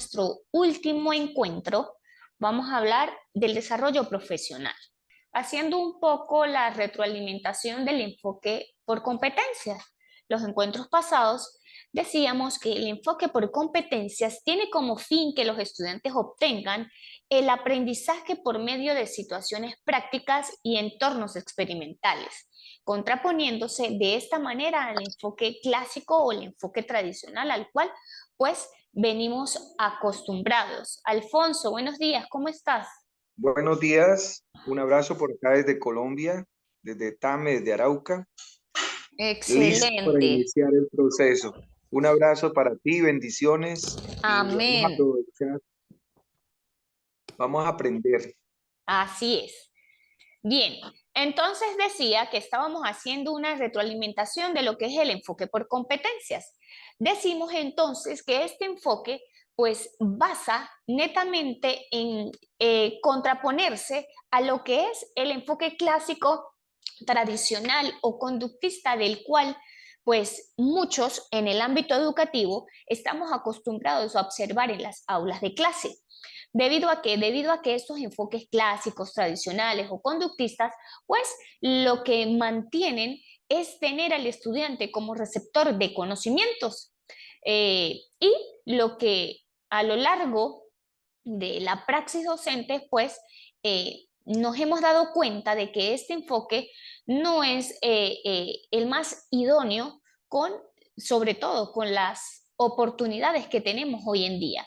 nuestro último encuentro, vamos a hablar del desarrollo profesional, haciendo un poco la retroalimentación del enfoque por competencias. Los encuentros pasados decíamos que el enfoque por competencias tiene como fin que los estudiantes obtengan el aprendizaje por medio de situaciones prácticas y entornos experimentales, contraponiéndose de esta manera al enfoque clásico o el enfoque tradicional al cual pues venimos acostumbrados. Alfonso, buenos días, ¿cómo estás? Buenos días, un abrazo por acá desde Colombia, desde Tame, desde Arauca, listo para Excelente. iniciar el proceso. Un abrazo para ti, bendiciones y vamos a Amén. aprovechar, vamos a aprender. Así es. Bien, entonces decía que estábamos haciendo una retroalimentación de lo que es el enfoque por competencias. Decimos entonces que este enfoque pues basa netamente en contraponerse a lo que es el enfoque clásico, tradicional o conductista del cual pues muchos en el ámbito educativo estamos acostumbrados a observar en las aulas de clase. ¿Debido a qué? Debido a que estos enfoques clásicos, tradicionales o conductistas, pues lo que mantienen es tener al estudiante como receptor de conocimientos. Y lo que a lo largo de la praxis docente, pues nos hemos dado cuenta de que este enfoque no es el más idóneo con, sobre todo, con las oportunidades que tenemos hoy en día.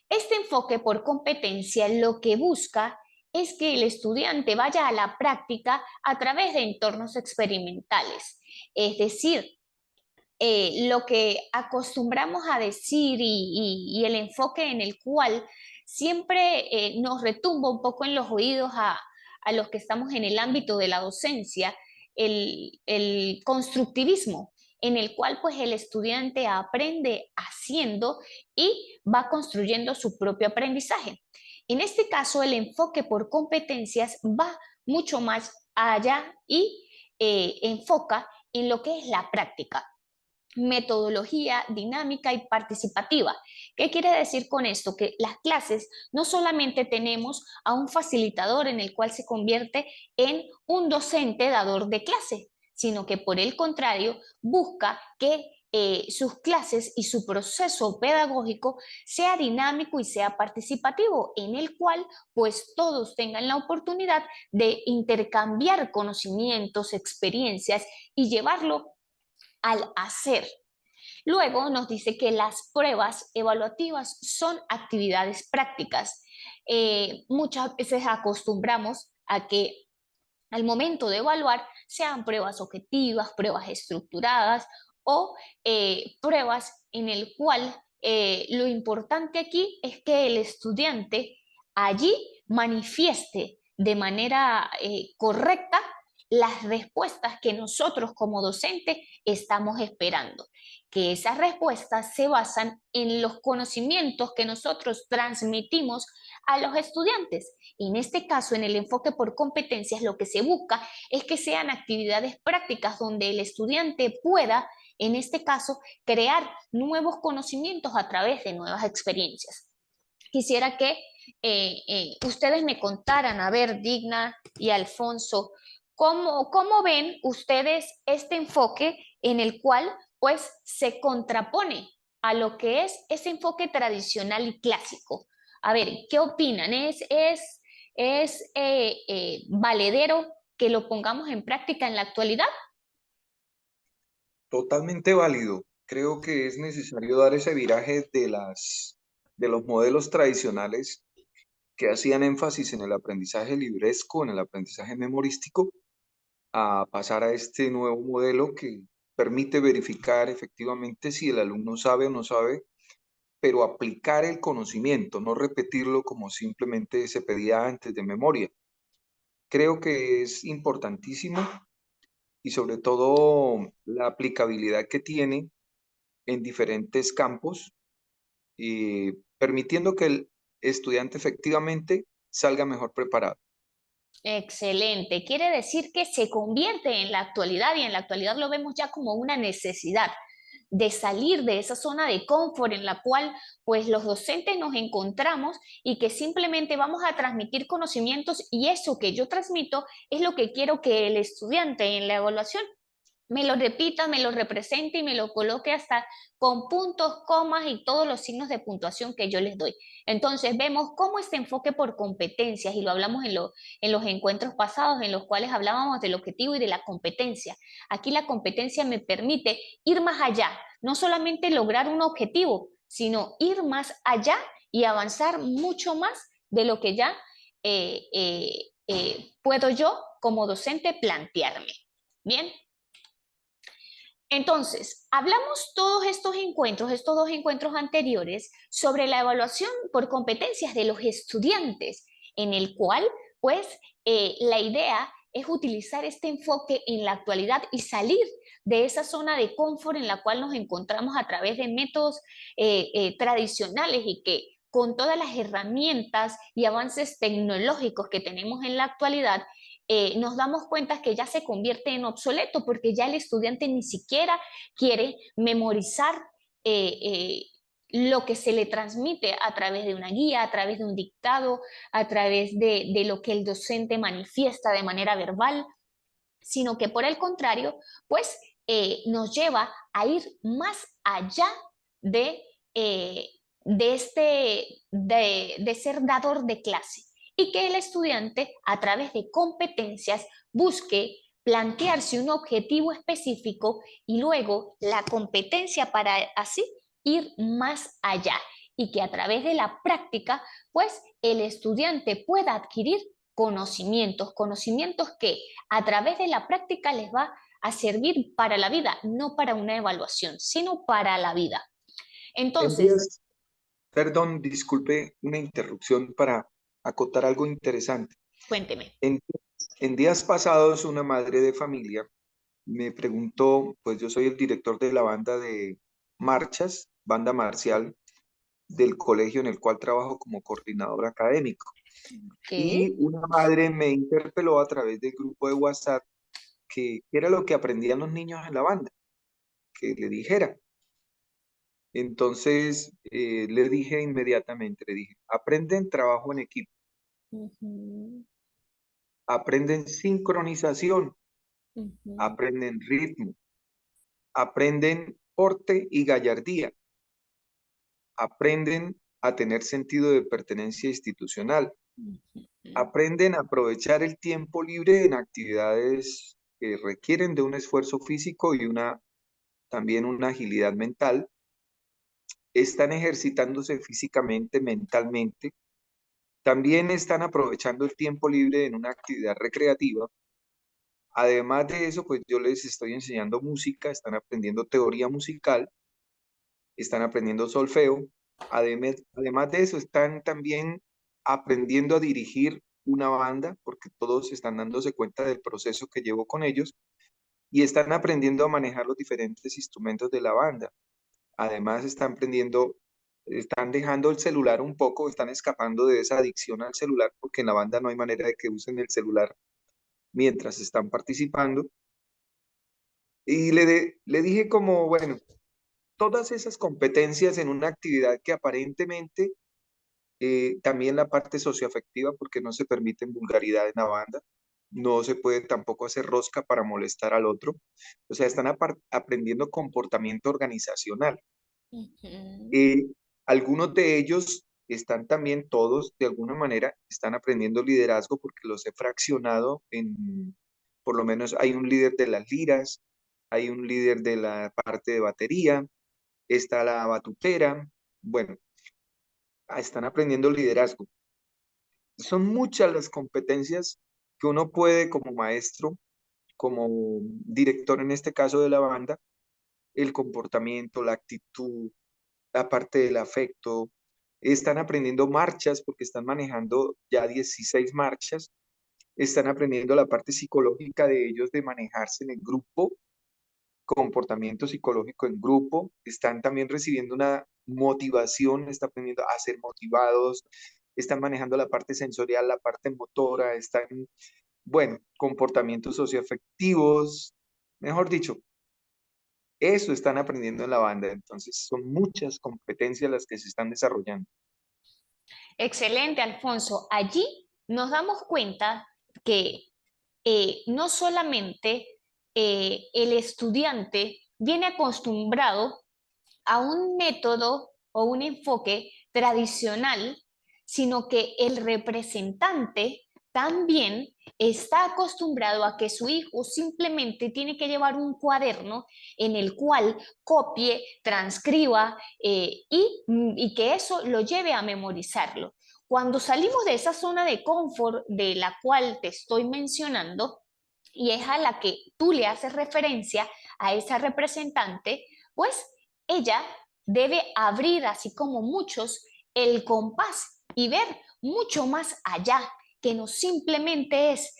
Este enfoque por competencia lo que busca es que el estudiante vaya a la práctica a través de entornos experimentales. Es decir, lo que acostumbramos a decir y el enfoque en el cual siempre nos retumba un poco en los oídos a los que estamos en el ámbito de la docencia, el constructivismo, en el cual pues el estudiante aprende haciendo y va construyendo su propio aprendizaje. En este caso, el enfoque por competencias va mucho más allá y enfoca en lo que es la práctica, metodología dinámica y participativa. ¿Qué quiere decir con esto? Que las clases no solamente tenemos a un facilitador en el cual se convierte en un docente dador de clase, sino que por el contrario busca que sus clases y su proceso pedagógico sea dinámico y sea participativo, en el cual pues todos tengan la oportunidad de intercambiar conocimientos, experiencias y llevarlo al hacer. Luego nos dice que las pruebas evaluativas son actividades prácticas. Muchas veces acostumbramos a que al momento de evaluar sean pruebas objetivas, pruebas estructuradas o pruebas en el cual lo importante aquí es que el estudiante allí manifieste de manera correcta las respuestas que nosotros como docentes estamos esperando, que esas respuestas se basan en los conocimientos que nosotros transmitimos a los estudiantes. En este caso, en el enfoque por competencias, lo que se busca es que sean actividades prácticas donde el estudiante pueda, en este caso, crear nuevos conocimientos a través de nuevas experiencias. Quisiera que ustedes me contaran, a ver, Digna y Alfonso, ¿cómo ven ustedes este enfoque en el cual pues se contrapone a lo que es ese enfoque tradicional y clásico? A ver, ¿qué opinan? ¿Es valedero que lo pongamos en práctica en la actualidad? Totalmente válido. Creo que es necesario dar ese viraje de los modelos tradicionales que hacían énfasis en el aprendizaje libresco, en el aprendizaje memorístico, a pasar a este nuevo modelo que permite verificar efectivamente si el alumno sabe o no sabe, pero aplicar el conocimiento, no repetirlo como simplemente se pedía antes de memoria. Creo que es importantísimo y sobre todo la aplicabilidad que tiene en diferentes campos, permitiendo que el estudiante efectivamente salga mejor preparado. Excelente. Quiere decir que se convierte en la actualidad y en la actualidad lo vemos ya como una necesidad. de salir de esa zona de confort en la cual pues los docentes nos encontramos y que simplemente vamos a transmitir conocimientos y eso que yo transmito es lo que quiero que el estudiante en la evaluación me lo repita, me lo represente y me lo coloque hasta con puntos, comas y todos los signos de puntuación que yo les doy. Entonces vemos cómo este enfoque por competencias, y lo hablamos en los encuentros pasados en los cuales hablábamos del objetivo y de la competencia. Aquí la competencia me permite ir más allá, no solamente lograr un objetivo, sino ir más allá y avanzar mucho más de lo que ya puedo yo como docente plantearme. Bien. Entonces, hablamos todos estos dos encuentros anteriores, sobre la evaluación por competencias de los estudiantes, en el cual, pues, la idea es utilizar este enfoque en la actualidad y salir de esa zona de confort en la cual nos encontramos a través de métodos tradicionales y que con todas las herramientas y avances tecnológicos que tenemos en la actualidad, nos damos cuenta que ya se convierte en obsoleto porque ya el estudiante ni siquiera quiere memorizar lo que se le transmite a través de una guía, a través de un dictado, a través de lo que el docente manifiesta de manera verbal, sino que por el contrario, pues nos lleva a ir más allá de, eh, de ser dador de clase y que el estudiante a través de competencias busque plantearse un objetivo específico y luego la competencia para así ir más allá y que a través de la práctica pues el estudiante pueda adquirir conocimientos, conocimientos que a través de la práctica les va a servir para la vida, no para una evaluación, sino para la vida. En Entonces, días, perdón, disculpe una interrupción para acotar algo interesante. cuénteme. En, en días pasados, una madre de familia me preguntó, pues yo soy el director de la banda de marchas, banda marcial del colegio en el cual trabajo como coordinador académico. Ok. Y una madre me interpeló a través del grupo de WhatsApp que qué era lo que aprendían los niños en la banda, que le dijera. Entonces le dije inmediatamente, le dije, aprenden trabajo en equipo, Ujú, aprenden sincronización, ujú, aprenden ritmo, aprenden porte y gallardía, aprenden a tener sentido de pertenencia institucional, ujú, aprenden a aprovechar el tiempo libre en actividades que requieren de un esfuerzo físico y también una agilidad mental, están ejercitándose físicamente, mentalmente, también están aprovechando el tiempo libre en una actividad recreativa. Además de eso, pues yo les estoy enseñando música, están aprendiendo teoría musical, están aprendiendo solfeo. Además de eso, están también aprendiendo a dirigir una banda, porque todos están dándose cuenta del proceso que llevo con ellos y están aprendiendo a manejar los diferentes instrumentos de la banda. Además, están dejando el celular un poco, están escapando de esa adicción al celular, porque en la banda no hay manera de que usen el celular mientras están participando. Y le dije como, bueno, todas esas competencias en una actividad que aparentemente, también la parte socioafectiva, porque no se permiten vulgaridad en la banda, no se puede tampoco hacer rosca para molestar al otro, o sea, están aprendiendo comportamiento organizacional. ujú, Eh, Algunos de ellos están también, todos de alguna manera, están aprendiendo liderazgo porque los he fraccionado por lo menos hay un líder de las liras, hay un líder de la parte de batería, está la batutera, bueno, están aprendiendo liderazgo. Son muchas las competencias que uno puede como maestro, como director en este caso de la banda, el comportamiento, la actitud, la parte del afecto. Están aprendiendo marchas porque están manejando ya 16 marchas. Están aprendiendo la parte psicológica de ellos de manejarse en el grupo, comportamiento psicológico en grupo. Están también recibiendo una motivación, están aprendiendo a ser motivados. Están manejando la parte sensorial, la parte motora, están, bueno, comportamientos socioafectivos. Mejor dicho, Eso están aprendiendo en la banda, entonces son muchas competencias las que se están desarrollando. Excelente, Alfonso. Allí nos damos cuenta que no solamente el estudiante viene acostumbrado a un método o un enfoque tradicional, sino que el representante también está acostumbrado a que su hijo simplemente tiene que llevar un cuaderno en el cual copie, transcriba y que eso lo lleve a memorizarlo. Cuando salimos de esa zona de confort de la cual te estoy mencionando, y es a la que tú le haces referencia a esa representante, pues ella debe abrir, así como muchos, el compás y ver mucho más allá, que no simplemente es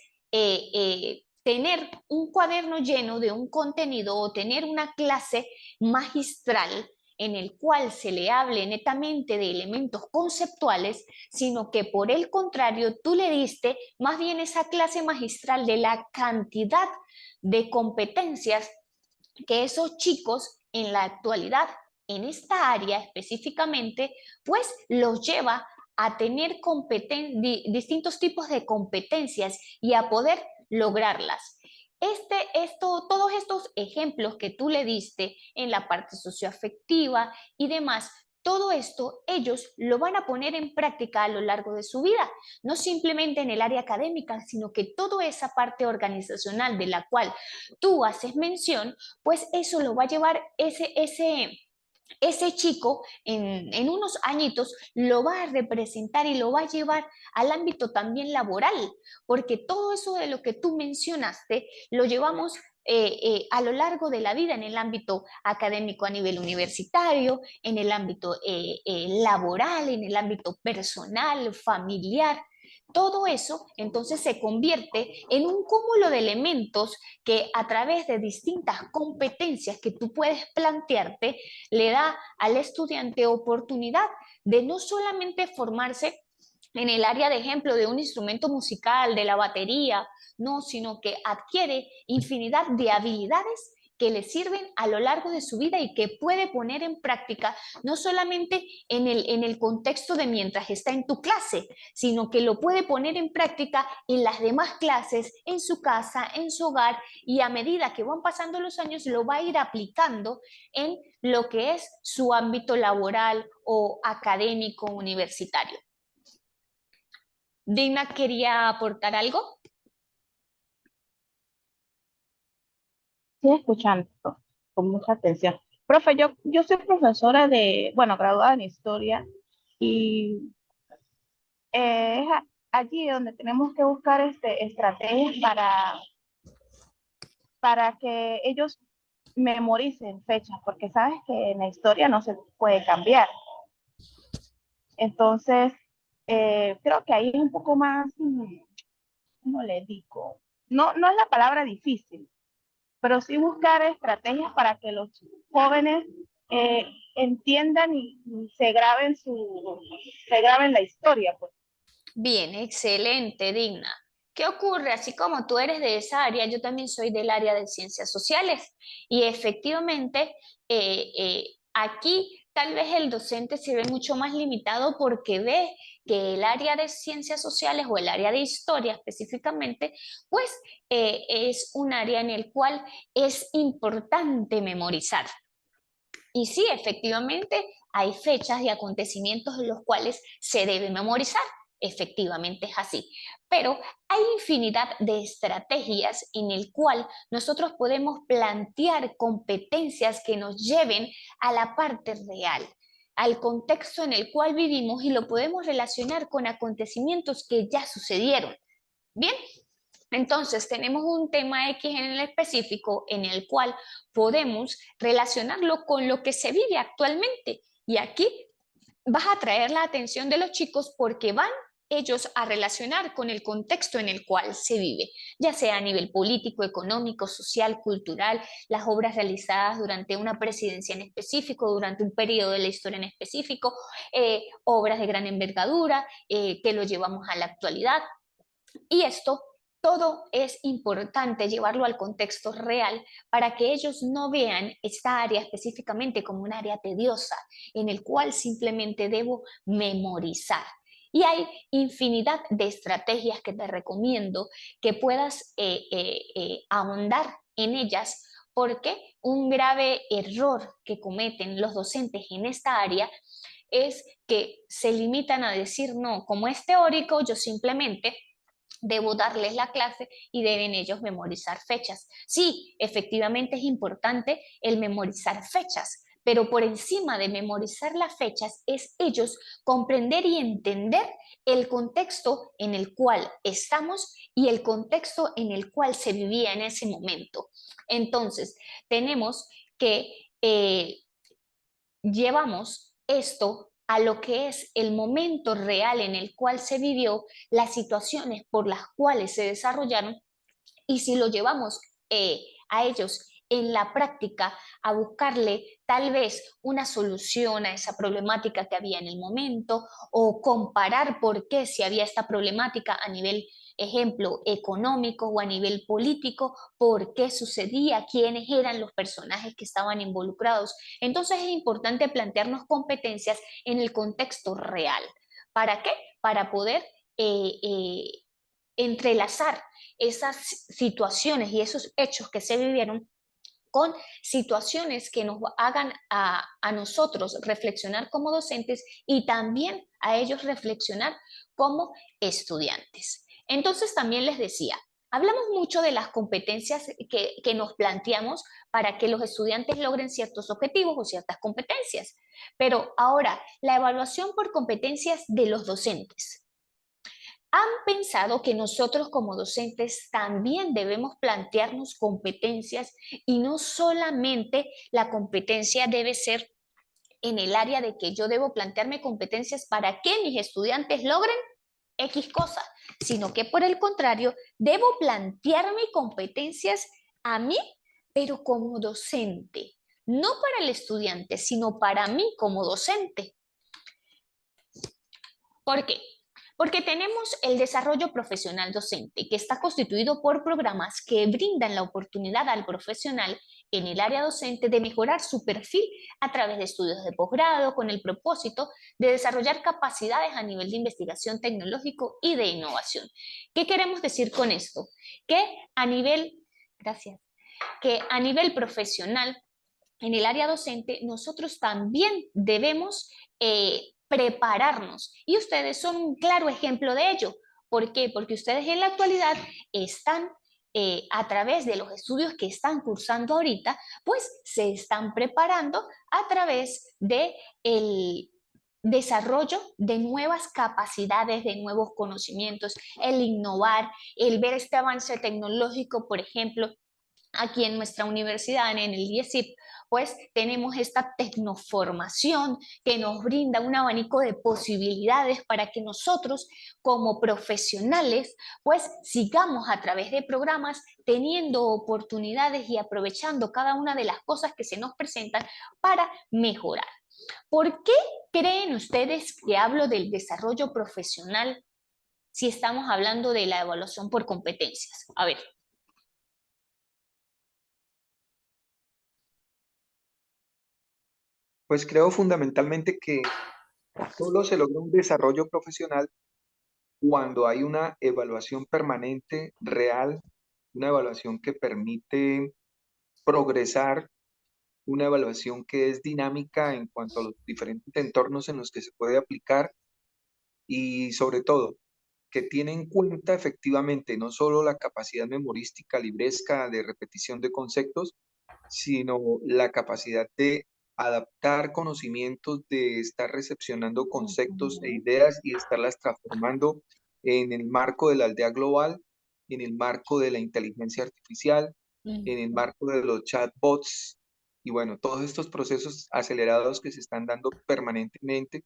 tener un cuaderno lleno de un contenido o tener una clase magistral en el cual se le hable netamente de elementos conceptuales, sino que por el contrario tú le diste más bien esa clase magistral de la cantidad de competencias que esos chicos en la actualidad, en esta área específicamente, pues los lleva a tener distintos tipos de competencias y a poder lograrlas. Todos estos ejemplos que tú le diste en la parte socioafectiva y demás, todo esto ellos lo van a poner en práctica a lo largo de su vida, no simplemente en el área académica, sino que toda esa parte organizacional de la cual tú haces mención, pues eso lo va a llevar ese chico en unos añitos lo va a representar y lo va a llevar al ámbito también laboral, porque todo eso de lo que tú mencionaste lo llevamos a lo largo de la vida en el ámbito académico a nivel universitario, en el ámbito laboral, en el ámbito personal, familiar. Todo eso entonces se convierte en un cúmulo de elementos que a través de distintas competencias que tú puedes plantearte, le da al estudiante oportunidad de no solamente formarse en el área de ejemplo de un instrumento musical, de la batería, no, sino que adquiere infinidad de habilidades que le sirven a lo largo de su vida y que puede poner en práctica no solamente en el contexto de mientras está en tu clase, sino que lo puede poner en práctica en las demás clases, en su casa, en su hogar, y a medida que van pasando los años lo va a ir aplicando en lo que es su ámbito laboral o académico universitario. Dina quería aportar algo. Sí, escuchando con mucha atención. Profe, yo soy profesora de, bueno, graduada en historia y es allí donde tenemos que buscar estrategias para que ellos memoricen fechas, porque sabes que en la historia no se puede cambiar. Entonces, creo que ahí es un poco más, ¿cómo le digo? No es la palabra difícil, pero sí buscar estrategias para que los jóvenes entiendan y se graben la historia, pues. Bien, excelente, Digna. ¿Qué ocurre? Así como tú eres de esa área, yo también soy del área de ciencias sociales y efectivamente aquí tal vez el docente se ve mucho más limitado porque ve que el área de ciencias sociales o el área de historia específicamente, pues es un área en el cual es importante memorizar. Y sí, efectivamente, hay fechas y acontecimientos en los cuales se debe memorizar. Efectivamente es así. Pero hay infinidad de estrategias en el cual nosotros podemos plantear competencias que nos lleven a la parte real, al contexto en el cual vivimos y lo podemos relacionar con acontecimientos que ya sucedieron. Bien, entonces, tenemos un tema X en el específico en el cual podemos relacionarlo con lo que se vive actualmente. Y aquí vas a traer la atención de los chicos porque van ellos a relacionar con el contexto en el cual se vive, ya sea a nivel político, económico, social, cultural, las obras realizadas durante una presidencia en específico, durante un periodo de la historia en específico, obras de gran envergadura que lo llevamos a la actualidad. Y esto todo es importante llevarlo al contexto real para que ellos no vean esta área específicamente como un área tediosa en el cual simplemente debo memorizar. Y hay infinidad de estrategias que te recomiendo que puedas ahondar en ellas, porque un grave error que cometen los docentes en esta área es que se limitan a decir, no, como es teórico, yo simplemente debo darles la clase y deben ellos memorizar fechas. Sí, efectivamente es importante el memorizar fechas, pero por encima de memorizar las fechas es ellos comprender y entender el contexto en el cual estamos y el contexto en el cual se vivía en ese momento. Entonces, tenemos que llevamos esto a lo que es el momento real en el cual se vivió, las situaciones por las cuales se desarrollaron, y si lo llevamos a ellos en la práctica a buscarle tal vez una solución a esa problemática que había en el momento, o comparar por qué si había esta problemática a nivel, ejemplo, económico o a nivel político, por qué sucedía, quiénes eran los personajes que estaban involucrados. Entonces es importante plantearnos competencias en el contexto real. ¿Para qué? Para poder entrelazar esas situaciones y esos hechos que se vivieron con situaciones que nos hagan a nosotros reflexionar como docentes y también a ellos reflexionar como estudiantes. Entonces también les decía, hablamos mucho de las competencias que nos planteamos para que los estudiantes logren ciertos objetivos o ciertas competencias, pero ahora la evaluación por competencias de los docentes. ¿Han pensado que nosotros como docentes también debemos plantearnos competencias y no solamente la competencia debe ser en el área de que yo debo plantearme competencias para que mis estudiantes logren X cosa, sino que por el contrario, debo plantearme competencias a mí, pero como docente, no para el estudiante, sino para mí como docente? ¿Por qué? Porque tenemos el desarrollo profesional docente, que está constituido por programas que brindan la oportunidad al profesional en el área docente de mejorar su perfil a través de estudios de posgrado con el propósito de desarrollar capacidades a nivel de investigación tecnológico y de innovación. ¿Qué queremos decir con esto? Que a nivel, gracias, que a nivel profesional en el área docente nosotros también debemos prepararnos, y ustedes son un claro ejemplo de ello. ¿Por qué? Porque ustedes en la actualidad están a través de los estudios que están cursando ahorita, pues se están preparando a través de el desarrollo de nuevas capacidades, de nuevos conocimientos, el innovar, el ver este avance tecnológico. Por ejemplo, aquí en nuestra universidad, en el IESIP, pues tenemos esta tecnoformación que nos brinda un abanico de posibilidades para que nosotros como profesionales pues sigamos a través de programas teniendo oportunidades y aprovechando cada una de las cosas que se nos presentan para mejorar. ¿Por qué creen ustedes que hablo del desarrollo profesional si estamos hablando de la evaluación por competencias? A ver. Pues creo fundamentalmente que solo se logra un desarrollo profesional cuando hay una evaluación permanente, real, una evaluación que permite progresar, una evaluación que es dinámica en cuanto a los diferentes entornos en los que se puede aplicar y sobre todo que tiene en cuenta efectivamente no solo la capacidad memorística, libresca, de repetición de conceptos, sino la capacidad de adaptar conocimientos, de estar recepcionando conceptos e ideas y estarlas transformando en el marco de la aldea global, en el marco de la inteligencia artificial, en el marco de los chatbots y bueno, todos estos procesos acelerados que se están dando permanentemente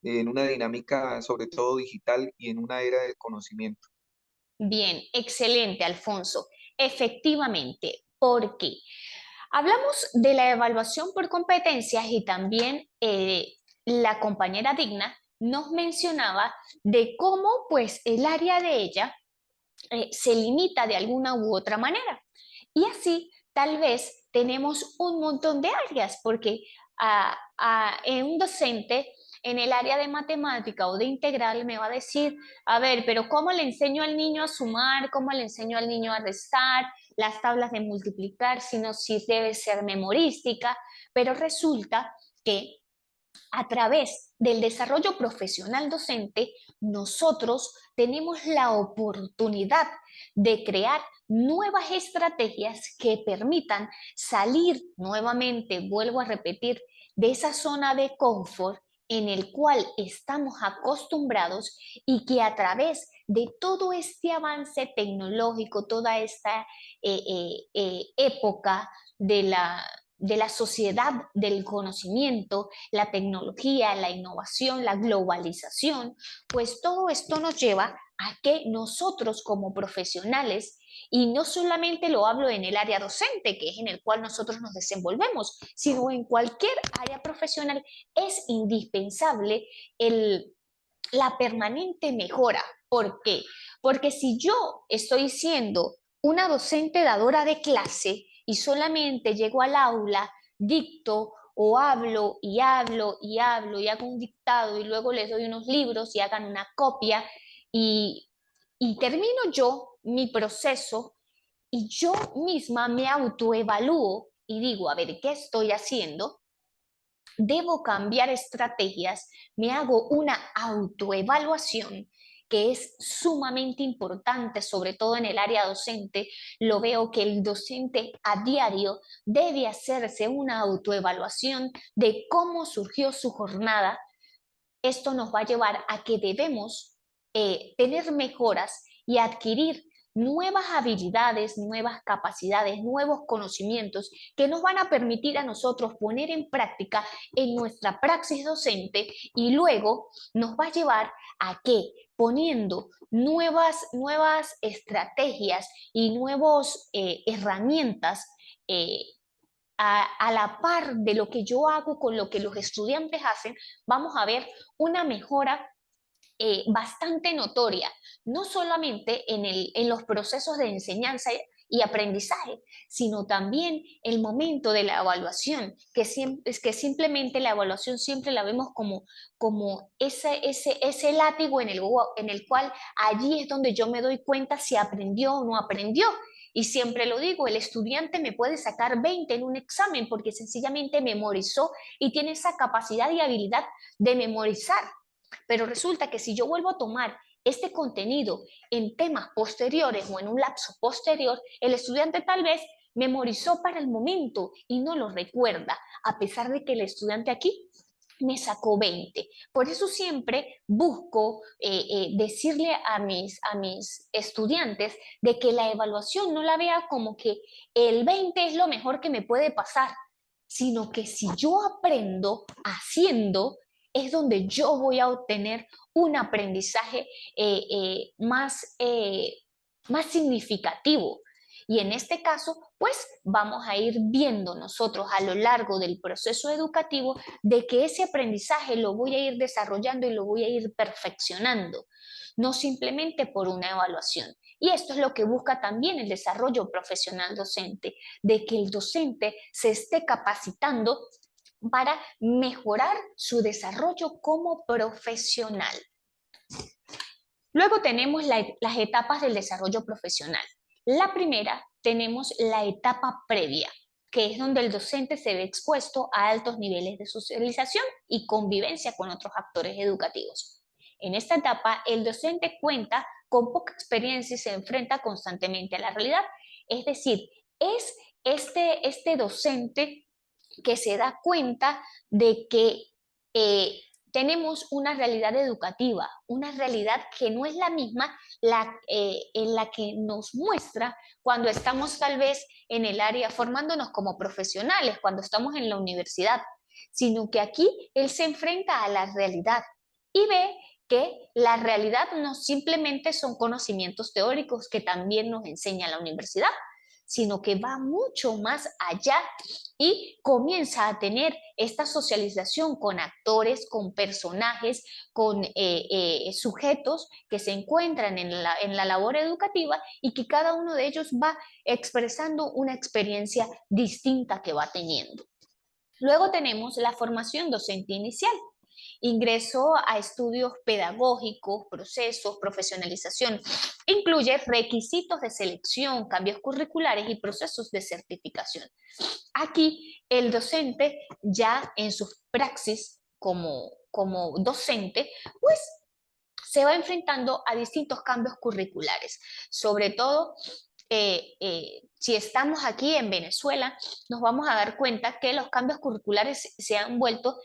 en una dinámica sobre todo digital y en una era del conocimiento. Bien, excelente, Alfonso. Efectivamente, ¿por qué? Hablamos de la evaluación por competencias y también la compañera Digna nos mencionaba de cómo pues el área de ella se limita de alguna u otra manera. Y así tal vez tenemos un montón de áreas, porque en un docente en el área de matemática o de integral me va a decir, a ver, pero ¿cómo le enseño al niño a sumar? ¿Cómo le enseño al niño a restar? Las tablas de multiplicar, sino si debe ser memorística, pero resulta que a través del desarrollo profesional docente, nosotros tenemos la oportunidad de crear nuevas estrategias que permitan salir nuevamente, vuelvo a repetir, de esa zona de confort en el cual estamos acostumbrados y que a través de todo este avance tecnológico, toda esta época de la sociedad del conocimiento, la tecnología, la innovación, la globalización, pues todo esto nos lleva a que nosotros como profesionales, y no solamente lo hablo en el área docente, que es en el cual nosotros nos desenvolvemos, sino en cualquier área profesional, es indispensable la permanente mejora. ¿Por qué? Porque si yo estoy siendo una docente dadora de clase y solamente llego al aula, dicto o hablo y hablo y hablo y hago un dictado y luego les doy unos libros y hagan una copia y, y termino yo mi proceso y yo misma me autoevalúo y digo, a ver, ¿qué estoy haciendo? Debo cambiar estrategias, me hago una autoevaluación que es sumamente importante, sobre todo en el área docente. Lo veo que el docente a diario debe hacerse una autoevaluación de cómo surgió su jornada. Esto nos va a llevar a que debemos tener mejoras y adquirir nuevas habilidades, nuevas capacidades, nuevos conocimientos que nos van a permitir a nosotros poner en práctica en nuestra praxis docente y luego nos va a llevar a que poniendo nuevas estrategias y nuevas herramientas a la par de lo que yo hago con lo que los estudiantes hacen, vamos a ver una mejora bastante notoria, no solamente en los procesos de enseñanza y aprendizaje, sino también el momento de la evaluación, es que simplemente la evaluación siempre la vemos como ese látigo en el cual allí es donde yo me doy cuenta si aprendió o no aprendió. Y siempre lo digo, el estudiante me puede sacar 20 en un examen porque sencillamente memorizó y tiene esa capacidad y habilidad de memorizar. Pero resulta que si yo vuelvo a tomar este contenido en temas posteriores o en un lapso posterior, el estudiante tal vez memorizó para el momento y no lo recuerda, a pesar de que el estudiante aquí me sacó 20. Por eso siempre busco decirle a mis estudiantes de que la evaluación no la vea como que el 20 es lo mejor que me puede pasar, sino que si yo aprendo haciendo, es donde yo voy a obtener un aprendizaje más significativo. Y en este caso, pues vamos a ir viendo nosotros a lo largo del proceso educativo de que ese aprendizaje lo voy a ir desarrollando y lo voy a ir perfeccionando, no simplemente por una evaluación. Y esto es lo que busca también el desarrollo profesional docente, de que el docente se esté capacitando para mejorar su desarrollo como profesional. Luego tenemos las etapas del desarrollo profesional. La primera, tenemos la etapa previa, que es donde el docente se ve expuesto a altos niveles de socialización y convivencia con otros actores educativos. En esta etapa, el docente cuenta con poca experiencia y se enfrenta constantemente a la realidad. Es decir, es este docente que se da cuenta de que tenemos una realidad educativa, una realidad que no es la misma en la que nos muestra cuando estamos tal vez en el área formándonos como profesionales, cuando estamos en la universidad, sino que aquí él se enfrenta a la realidad y ve que la realidad no simplemente son conocimientos teóricos que también nos enseña la universidad, sino que va mucho más allá y comienza a tener esta socialización con actores, con personajes, con sujetos que se encuentran en la labor educativa y que cada uno de ellos va expresando una experiencia distinta que va teniendo. Luego tenemos la formación docente inicial. Ingreso a estudios pedagógicos, procesos, profesionalización. Incluye requisitos de selección, cambios curriculares y procesos de certificación. Aquí el docente ya en su praxis como docente, pues se va enfrentando a distintos cambios curriculares, sobre todo si estamos aquí en Venezuela, nos vamos a dar cuenta que los cambios curriculares se han vuelto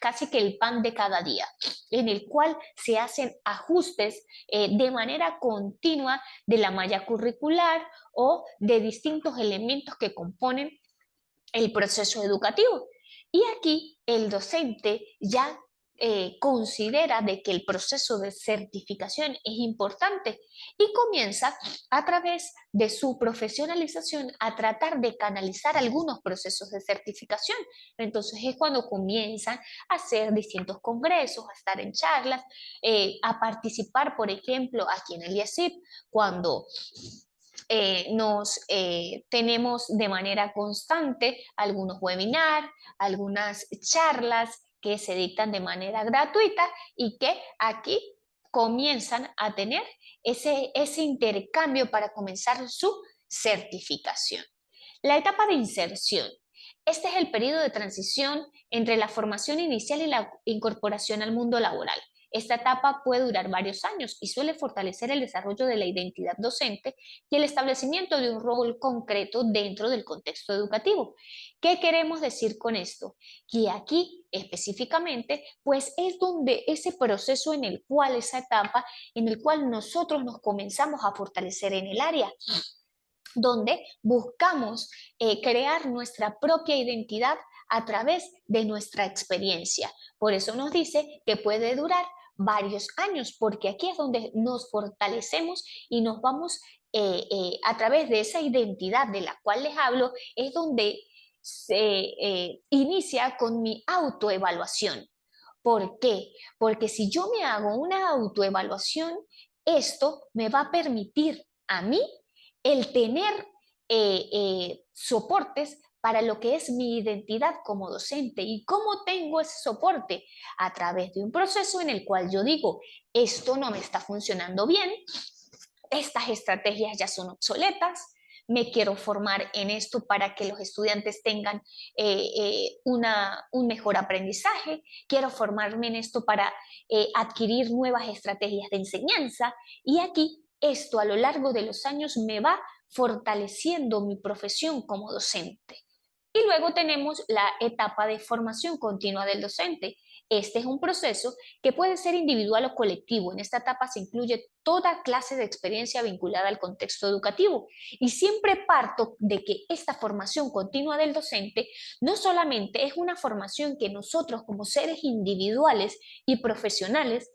casi que el pan de cada día, en el cual se hacen ajustes de manera continua de la malla curricular o de distintos elementos que componen el proceso educativo. Y aquí el docente ya considera de que el proceso de certificación es importante y comienza a través de su profesionalización a tratar de canalizar algunos procesos de certificación. Entonces es cuando comienzan a hacer distintos congresos, a estar en charlas, a participar, por ejemplo, aquí en el IESIP, cuando tenemos de manera constante algunos webinars, algunas charlas que se dictan de manera gratuita y que aquí comienzan a tener ese intercambio para comenzar su certificación. La etapa de inserción. Este es el periodo de transición entre la formación inicial y la incorporación al mundo laboral. Esta etapa puede durar varios años y suele fortalecer el desarrollo de la identidad docente y el establecimiento de un rol concreto dentro del contexto educativo. ¿Qué queremos decir con esto? Que aquí específicamente, pues es donde ese proceso en el cual, esa etapa en el cual nosotros nos comenzamos a fortalecer en el área, donde buscamos crear nuestra propia identidad a través de nuestra experiencia. Por eso nos dice que puede durar varios años, porque aquí es donde nos fortalecemos y nos vamos a través de esa identidad de la cual les hablo, es donde se inicia con mi autoevaluación. ¿Por qué? Porque si yo me hago una autoevaluación, esto me va a permitir a mí el tener soportes para lo que es mi identidad como docente. ¿Y cómo tengo ese soporte? A través de un proceso en el cual yo digo, esto no me está funcionando bien, estas estrategias ya son obsoletas, me quiero formar en esto para que los estudiantes tengan un mejor aprendizaje, quiero formarme en esto para adquirir nuevas estrategias de enseñanza y aquí esto a lo largo de los años me va fortaleciendo mi profesión como docente. Y luego tenemos la etapa de formación continua del docente. Este es un proceso que puede ser individual o colectivo. En esta etapa se incluye toda clase de experiencia vinculada al contexto educativo. Y siempre parto de que esta formación continua del docente no solamente es una formación que nosotros como seres individuales y profesionales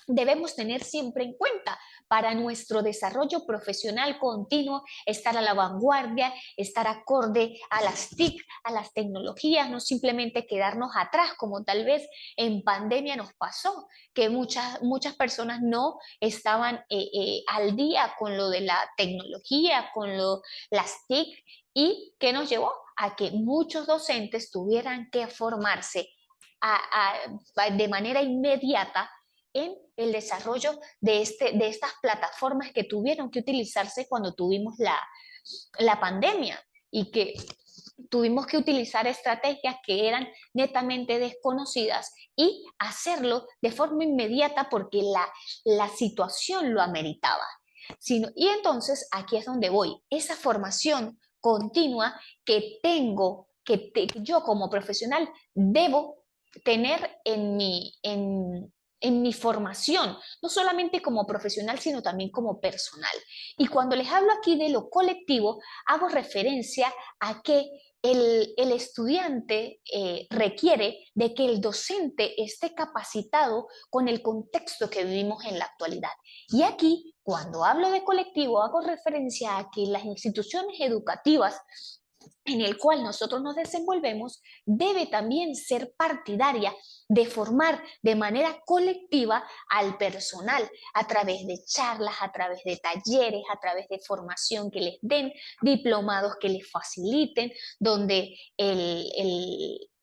debemos tener siempre en cuenta para nuestro desarrollo profesional continuo, estar a la vanguardia, estar acorde a las TIC, a las tecnologías, no simplemente quedarnos atrás como tal vez en pandemia nos pasó, que muchas personas no estaban al día con lo de la tecnología, con las TIC y que nos llevó a que muchos docentes tuvieran que formarse de manera inmediata en el desarrollo de estas plataformas que tuvieron que utilizarse cuando tuvimos la pandemia y que tuvimos que utilizar estrategias que eran netamente desconocidas y hacerlo de forma inmediata porque la situación lo ameritaba. Y entonces aquí es donde voy, esa formación continua que tengo, que yo como profesional debo tener en mi formación, no solamente como profesional, sino también como personal. Y cuando les hablo aquí de lo colectivo, hago referencia a que el estudiante requiere de que el docente esté capacitado con el contexto que vivimos en la actualidad. Y aquí Cuando hablo de colectivo, hago referencia a que las instituciones educativas en el cual nosotros nos desenvolvemos debe también ser partidaria de formar de manera colectiva al personal a través de charlas, a través de talleres, a través de formación que les den, diplomados que les faciliten, donde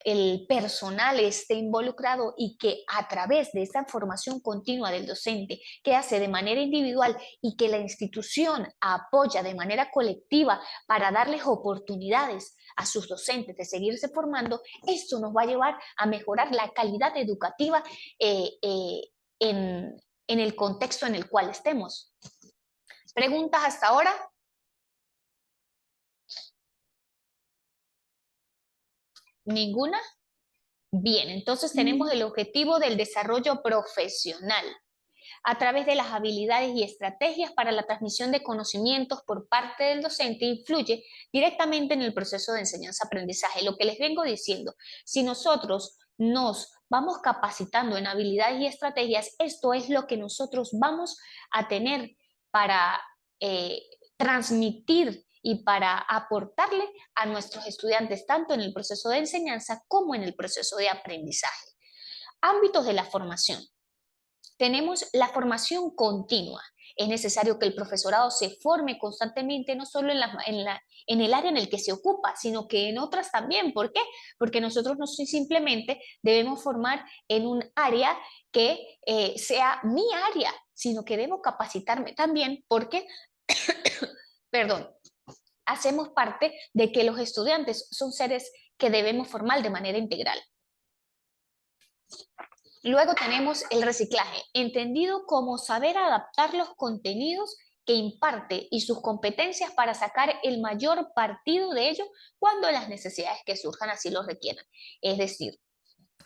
el personal esté involucrado y que a través de esa formación continua del docente que hace de manera individual y que la institución apoya de manera colectiva para darles oportunidades a sus docentes de seguirse formando, esto nos va a llevar a mejorar la calidad educativa en el contexto en el cual estemos. ¿Preguntas hasta ahora? ¿Ninguna? Bien, entonces tenemos el objetivo del desarrollo profesional a través de las habilidades y estrategias para la transmisión de conocimientos por parte del docente influye directamente en el proceso de enseñanza-aprendizaje. Lo que les vengo diciendo, si nosotros nos vamos capacitando en habilidades y estrategias, esto es lo que nosotros vamos a tener para transmitir y para aportarle a nuestros estudiantes, tanto en el proceso de enseñanza como en el proceso de aprendizaje. Ámbitos de la formación. Tenemos la formación continua. Es necesario que el profesorado se forme constantemente, no solo en el área en el que se ocupa, sino que en otras también. ¿Por qué? Porque nosotros no simplemente debemos formar en un área que sea mi área, sino que debo capacitarme también porque, perdón, hacemos parte de que los estudiantes son seres que debemos formar de manera integral. Luego tenemos el reciclaje, entendido como saber adaptar los contenidos que imparte y sus competencias para sacar el mayor partido de ello cuando las necesidades que surjan así lo requieran. Es decir,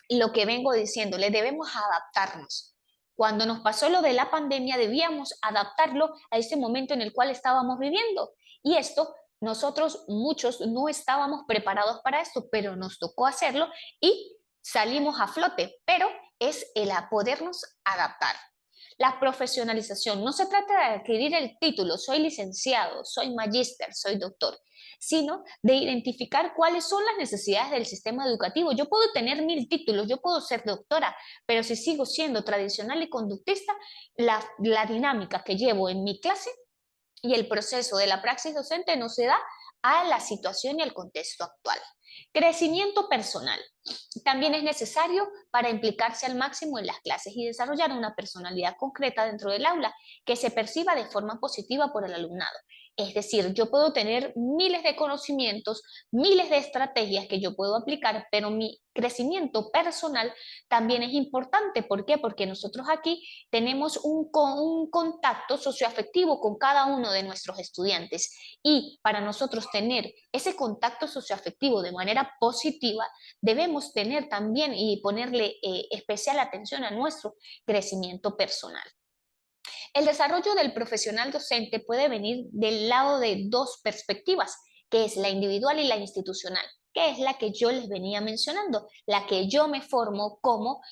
lo que vengo diciéndole, debemos adaptarnos. Cuando nos pasó lo de la pandemia, debíamos adaptarlo a ese momento en el cual estábamos viviendo. Y esto, nosotros muchos no estábamos preparados para esto, pero nos tocó hacerlo y salimos a flote. Pero es el podernos adaptar. La profesionalización no se trata de adquirir el título, soy licenciado, soy magíster, soy doctor, sino de identificar cuáles son las necesidades del sistema educativo. Yo puedo tener 1000 títulos, yo puedo ser doctora, pero si sigo siendo tradicional y conductista, la dinámica que llevo en mi clase y el proceso de la praxis docente no se da a la situación y al contexto actual. Crecimiento personal. También es necesario para implicarse al máximo en las clases y desarrollar una personalidad concreta dentro del aula que se perciba de forma positiva por el alumnado. Es decir, yo puedo tener miles de conocimientos, miles de estrategias que yo puedo aplicar, pero mi crecimiento personal también es importante. ¿Por qué? Porque nosotros aquí tenemos un contacto socioafectivo con cada uno de nuestros estudiantes y para nosotros tener ese contacto socioafectivo de manera positiva, debemos tener también y ponerle especial atención a nuestro crecimiento personal. El desarrollo del profesional docente puede venir del lado de dos perspectivas, que es la individual y la institucional, que es la que yo les venía mencionando, la que yo me formo como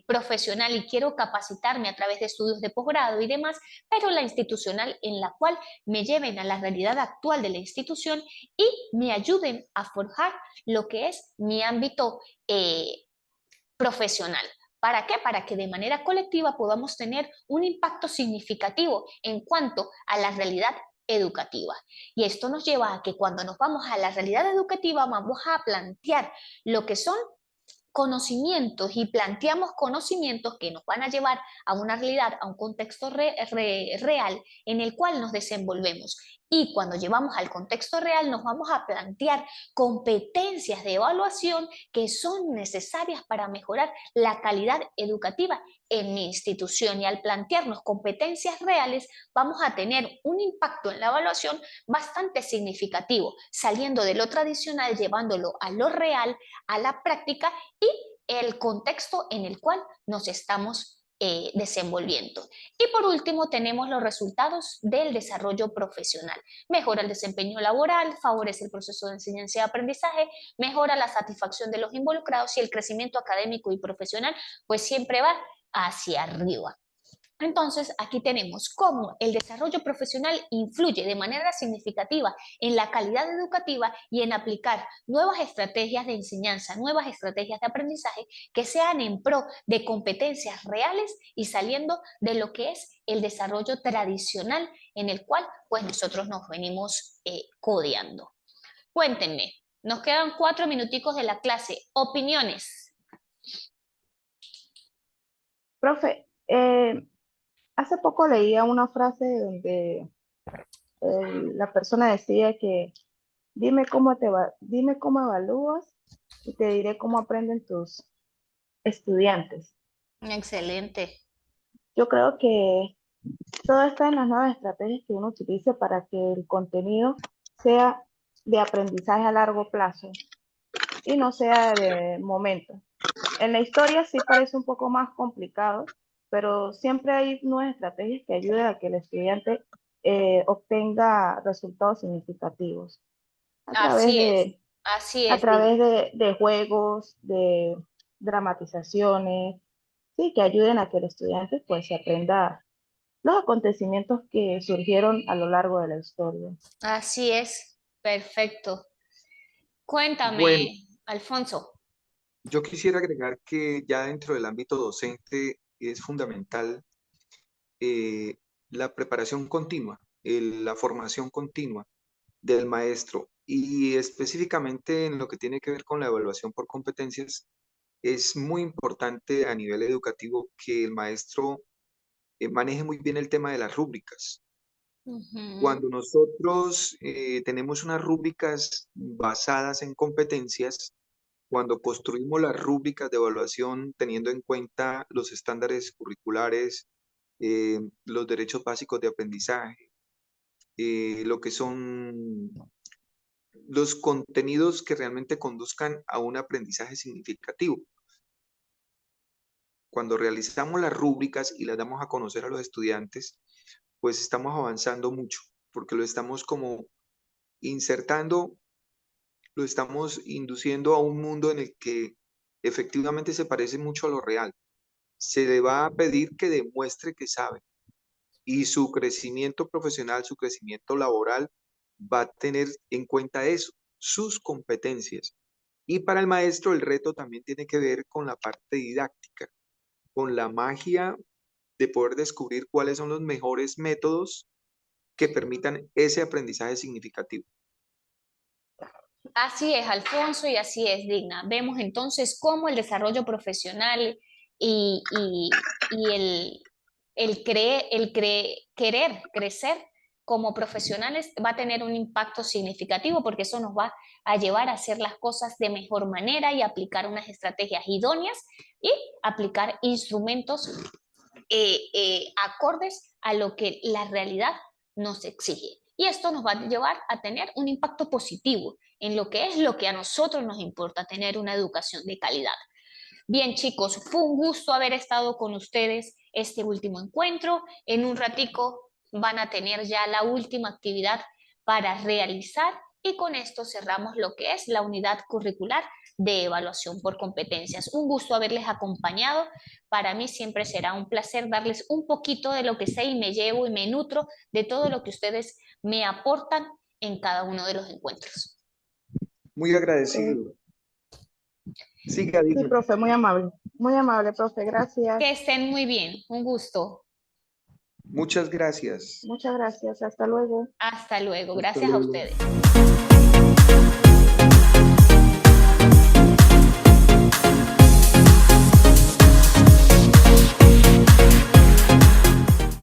profesional y quiero capacitarme a través de estudios de posgrado y demás, pero la institucional en la cual me lleven a la realidad actual de la institución y me ayuden a forjar lo que es mi ámbito profesional. ¿Para qué? Para que de manera colectiva podamos tener un impacto significativo en cuanto a la realidad educativa. Y esto nos lleva a que cuando nos vamos a la realidad educativa vamos a plantear lo que son conocimientos y planteamos conocimientos que nos van a llevar a una realidad, a un contexto real en el cual nos desenvolvemos. Y cuando llevamos al contexto real nos vamos a plantear competencias de evaluación que son necesarias para mejorar la calidad educativa en mi institución. Y al plantearnos competencias reales vamos a tener un impacto en la evaluación bastante significativo, saliendo de lo tradicional, llevándolo a lo real, a la práctica y el contexto en el cual nos estamos desenvolviendo. Y por último tenemos los resultados del desarrollo profesional. Mejora el desempeño laboral, favorece el proceso de enseñanza y aprendizaje, mejora la satisfacción de los involucrados y el crecimiento académico y profesional pues siempre va hacia arriba. Entonces, aquí tenemos cómo el desarrollo profesional influye de manera significativa en la calidad educativa y en aplicar nuevas estrategias de enseñanza, nuevas estrategias de aprendizaje que sean en pro de competencias reales y saliendo de lo que es el desarrollo tradicional en el cual pues nosotros nos venimos codeando. Cuéntenme, nos quedan 4 minuticos de la clase. Opiniones. Profe, hace poco leía una frase donde la persona decía que dime cómo evalúas y te diré cómo aprenden tus estudiantes. Excelente. Yo creo que todo está en las nuevas estrategias que uno utilice para que el contenido sea de aprendizaje a largo plazo y no sea de momento. En la historia sí parece un poco más complicado, pero siempre hay nuevas estrategias que ayuden a que el estudiante obtenga resultados significativos a través Así es, de, así a es, través Dina. de juegos, de dramatizaciones, sí, que ayuden a que el estudiante pues se aprenda los acontecimientos que surgieron a lo largo de la historia. Así es, perfecto. Bueno, Cuéntame, Alfonso. yo quisiera agregar que ya dentro del ámbito docente es fundamental eh, la preparación continua, la formación continua del maestro y específicamente en lo que tiene que ver con la evaluación por competencias, es muy importante a nivel educativo que el maestro maneje muy bien el tema de las rúbricas. Ujú. Cuando nosotros tenemos unas rúbricas basadas en competencias, cuando construimos las rúbricas de evaluación teniendo en cuenta los estándares curriculares, los derechos básicos de aprendizaje, lo que son los contenidos que realmente conduzcan a un aprendizaje significativo. Cuando realizamos las rúbricas y las damos a conocer a los estudiantes, pues estamos avanzando mucho, porque lo estamos como insertando, lo estamos induciendo a un mundo en el que efectivamente se parece mucho a lo real. Se le va a pedir que demuestre que sabe y su crecimiento profesional, su crecimiento laboral va a tener en cuenta eso, sus competencias. Y para el maestro el reto también tiene que ver con la parte didáctica, con la magia de poder descubrir cuáles son los mejores métodos que permitan ese aprendizaje significativo. Así es, Alfonso, y así es, Digna. Vemos entonces cómo el desarrollo profesional y querer crecer como profesionales va a tener un impacto significativo porque eso nos va a llevar a hacer las cosas de mejor manera y aplicar unas estrategias idóneas y aplicar instrumentos acordes a lo que la realidad nos exige. Y esto nos va a llevar a tener un impacto positivo en lo que es lo que a nosotros nos importa, tener una educación de calidad. Bien, chicos, fue un gusto haber estado con ustedes este último encuentro. En un ratico van a tener ya la última actividad para realizar y con esto cerramos lo que es la unidad curricular de evaluación por competencias. Un gusto haberles acompañado. Para mí siempre será un placer darles un poquito de lo que sé y me llevo y me nutro de todo lo que ustedes me aportan en cada uno de los encuentros. Muy agradecido. Siga, Sí, Digna. profe, muy amable, profe, gracias. Que estén muy bien. Un gusto. Muchas gracias. Muchas gracias, hasta luego. Hasta luego. Hasta Gracias a luego. ustedes.